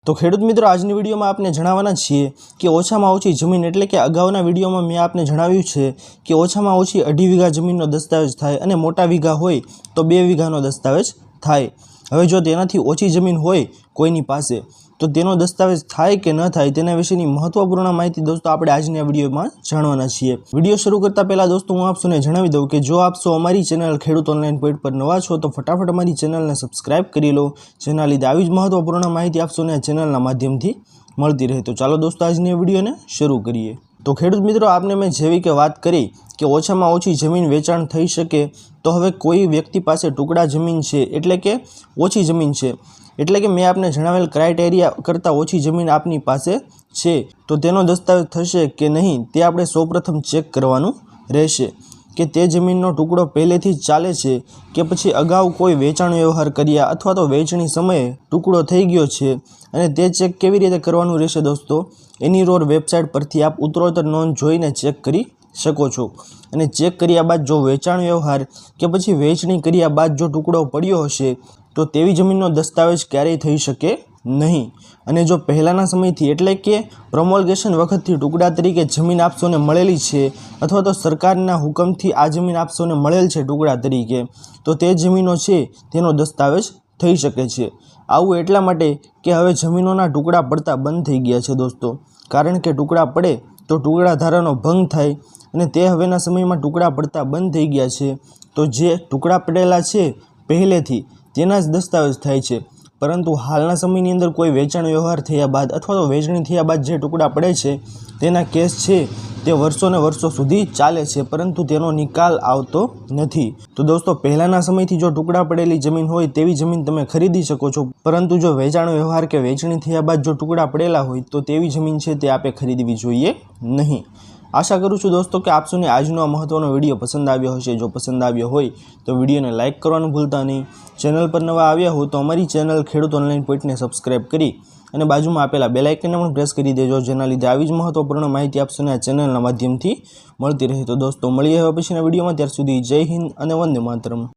तो खेडूत मित्रों आजनी विडियो में आपने जणाववाना छीए कि ओछामां ओછી जमीन एटले के अगाउना विडियो में मैं आपने जणाव्युं छे कि ओछामां ओછી 2.5 वीघा जमीननो दस्तावेज थाय अने मोटा वीघा होय तो 2 वीघानो दस्तावेज थाय। हवे जो तेनाथी ओછી जमीन होय कोईनी पासे तो तेनो दस्तावेज थाय के न थाय तेना विशेनी महत्वपूर्ण माहिती दोस्तों आपणे आजनी आ विडियो में जाणवाना छीए। विडियो शुरू करता पहला दोस्तों हूँ आप सौने जणावी दऊं कि जो आप सौ अमारी चेनल खेडूत ऑनलाइन पॉइंट पर नवा छो तो फटाफट अमारी चेनल ने सब्सक्राइब करी लो, जेना लीधे आवी ज महत्वपूर्ण माहिती आप सौने चेनल माध्यमथी मळती रहे। तो चलो दोस्तों आजनी विडियो ने शुरू करिए। तो खेडूत मित्रों आपने मैं जेवी के बात करी कि ओछामां ओછી जमीन वेचाण थई शके तो हवे कोई व्यक्ति पासे टुकड़ा जमीन छे एटले के ओછી जमीन छे एटले के मैं आपने जणावेल क्राइटेरिया करता ओછી जमीन आपनी पासे छे तो तेनो दस्तावेज थशे के नहीं ते आपणे सौप्रथम चेक करवानुं रहेशे कि ते जमीननो टुकड़ो पहेलेथी चाले छे कि पछी अगाऊ कोई वेचाण व्यवहार कर्या अथवा तो वेचणी समये टुकड़ो थई गयो छे अने ते चेक केवी रीते करवानुं रहेशे दोस्तों एनी रोड वेबसाइट परथी आप उत्तरोत्तर नोंध जोईने चेक करी शको छो। अने चेक कर्या बाद जो वेचाण व्यवहार के पछी वेचणी कर्या बाद जो टुकड़ो पड्यो हशे तो तेवी जमीननो दस्तावेज क्यारेय थई शके नहीं। अने जो पहलाना समयथी एटले के प्रोमोल्गेशन वखतथी टुकड़ा तरीके जमीन आप सौने मळेली छे अथवा तो सरकारना हुकमथी आ जमीन आप सौने मळेल छे टुकड़ा तरीके तो ते जमीनो छे तेनो दस्तावेज थई शके छे। आवुं एटला माटे के हवे जमीनोना टुकड़ा पड़ता बंध थई गया छे दोस्तों, कारण के टुकड़ा पड़े तो टुकड़ा धारानो भंग थाय अने ते हवेना समयमां टुकड़ा पड़ता बंध थई गया छे तो जे टुकड़ा पड़ेला छे पहेलेथी तेना ज दस्तावेज थाय छे, परंतु हालना समयनी अंदर कोई वेचाण व्यवहार थया बाद अथवा तो वेचणी थया बाद जे टुकड़ा पड़े छे तेना केस छे ते वर्षों ने वर्षों सुधी चाले छे परंतु तेनो निकाल आवतो नथी। तो दोस्तों पहलाना समयथी जो टुकड़ा पड़ेली जमीन होय तेवी जमीन तमे खरीदी शको छो, परंतु जो वेचाण व्यवहार के वेचणी थया बाद जो टुकड़ा पड़ेला होय तो तेवी जमीन छे ते आपे खरीदवी जोईए नहीं। आशा करूँ छूँ दोस्तों कि आप सौने आजनो महत्वनो विडियो पसंद आव्यो हशे। जो पसंद आव्यो होय तो विडियो ने लाइक करवानुं भूलता नहीं। चेनल पर नवा आव्या हो तो अमारी चेनल खेडूत ऑनलाइन पॉइंट ने सब्सक्राइब करी અને બાજુમાં આપેલા બેલ આઇકનને પણ પ્રેસ કરી દેજો, જેના લીધે આવી જ મહત્વપૂર્ણ માહિતી આપ સૌને આ ચેનલના માધ્યમથી મળતી રહે। તો દોસ્તો મળીએ હવે પછીના વિડીયોમાં, ત્યાર સુધી જય હિન્દ અને વંદે માતરમ।